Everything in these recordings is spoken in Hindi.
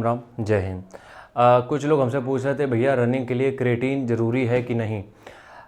राम राम, जय हिंद। कुछ लोग हमसे पूछ रहे थे भैया रनिंग के लिए क्रेटीन ज़रूरी है कि नहीं।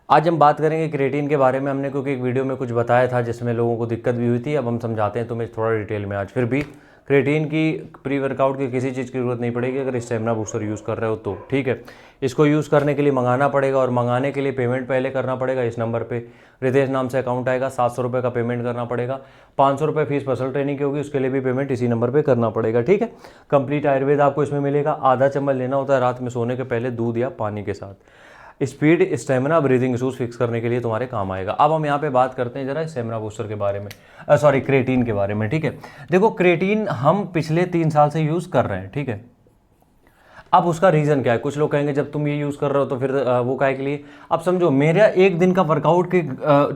आज हम बात करेंगे क्रेटीन के बारे में। हमने क्योंकि एक वीडियो में कुछ बताया था जिसमें लोगों को दिक्कत भी हुई थी। अब हम समझाते हैं तुम्हें थोड़ा डिटेल में आज। फिर भी क्रेटीन की प्री वर्कआउट की किसी चीज़ की ज़रूरत नहीं पड़ेगी अगर स्टेमिना बूस्टर यूज़ कर रहे हो तो, ठीक है। इसको यूज़ करने के लिए मंगाना पड़ेगा और मंगाने के लिए पेमेंट पहले करना पड़ेगा। इस नंबर पे रितेश नाम से अकाउंट आएगा, 700 रुपये का पेमेंट करना पड़ेगा। 500 रुपये फीस पर्सनल ट्रेनिंग की होगी, उसके लिए भी पेमेंट इसी नंबर पे करना पड़ेगा, ठीक है। कंप्लीट आयुर्वेद आपको इसमें मिलेगा। आधा चम्मच लेना होता है रात में सोने के पहले दूध या पानी के साथ। Speed, stamina, breathing issues fix करने के लिए तुम्हारे काम आएगा। अब हम यहाँ पे बात करते हैं जरा स्टेमिना बूस्टर के बारे में, सॉरी क्रेटीन के बारे में, ठीक है। देखो क्रेटीन हम पिछले 3 साल से यूज़ कर रहे हैं, ठीक है। अब उसका रीज़न क्या है? कुछ लोग कहेंगे जब तुम ये यूज़ कर रहे हो तो फिर वो काहे के लिए। अब समझो मेरा एक दिन का वर्कआउट की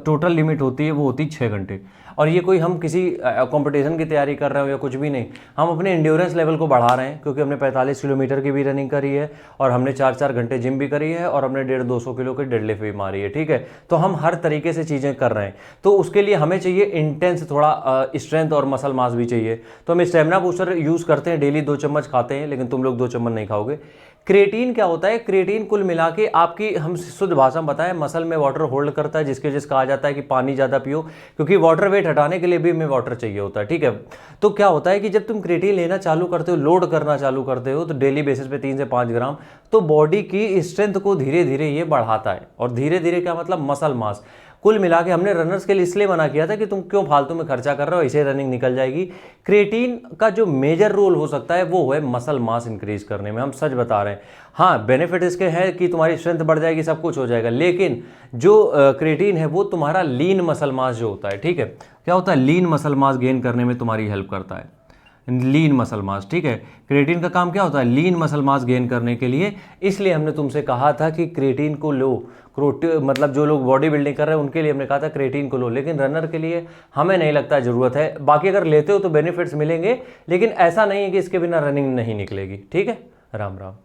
टोटल लिमिट होती है, वो होती है 6 घंटे। और ये कोई हम किसी कंपटीशन की तैयारी कर रहे हो या कुछ भी नहीं, हम अपने एंड्योरेंस लेवल को बढ़ा रहे हैं। क्योंकि हमने 45 किलोमीटर की भी रनिंग करी है और हमने 4-4 घंटे जिम भी करी है और हमने 150-200 किलो की डेडलिफ्ट भी मारी है, ठीक है। तो हम हर तरीके से चीज़ें कर रहे हैं, तो उसके लिए हमें चाहिए इंटेंस थोड़ा स्ट्रेंथ और मसल मास भी चाहिए। तो हम स्टेमिना बूस्टर यूज़ करते हैं, डेली 2 चम्मच खाते हैं, लेकिन तुम लोग 2 चम्मच नहीं खाओगे। क्रेटीन क्या होता है? क्रेटीन कुल मिला के आपकी, हम शुद्ध भाषा में बताएं, मसल में वाटर होल्ड करता है, जिसके वजह से कहा जाता है कि पानी ज़्यादा पियो, क्योंकि वाटर वेट हटाने के लिए भी हमें वाटर चाहिए होता है, ठीक है। तो क्या होता है कि जब तुम क्रेटीन लेना चालू करते हो, लोड करना चालू करते हो, तो डेली बेसिस पे 3 से 5 ग्राम, तो बॉडी की स्ट्रेंथ को धीरे धीरे ये बढ़ाता है। और धीरे धीरे क्या मतलब? Muscle mass. कुल मिला के हमने रनर्स के लिए इसलिए मना किया था कि तुम क्यों फालतू में खर्चा कर रहे हो, इसे रनिंग निकल जाएगी। क्रेटीन का जो मेजर रोल हो सकता है वो है मसल मास इंक्रीज करने में, हम सच बता रहे हैं। हाँ, बेनिफिट इसके हैं कि तुम्हारी स्ट्रेंथ बढ़ जाएगी, सब कुछ हो जाएगा, लेकिन जो क्रेटीन है वो तुम्हारा लीन मसल मास जो होता है, ठीक है। क्या होता है? लीन मसल मास गेन करने में तुम्हारी हेल्प करता है, लीन मसल मास, ठीक है। क्रेटीन का काम क्या होता है? लीन मसल मास गेन करने के लिए। इसलिए हमने तुमसे कहा था कि क्रेटीन को लो। मतलब जो लोग बॉडी बिल्डिंग कर रहे हैं उनके लिए हमने कहा था क्रेटीन को लो, लेकिन रनर के लिए हमें नहीं लगता ज़रूरत है। बाकी अगर लेते हो तो बेनिफिट्स मिलेंगे, लेकिन ऐसा नहीं है कि इसके बिना रनिंग नहीं निकलेगी, ठीक है। राम राम।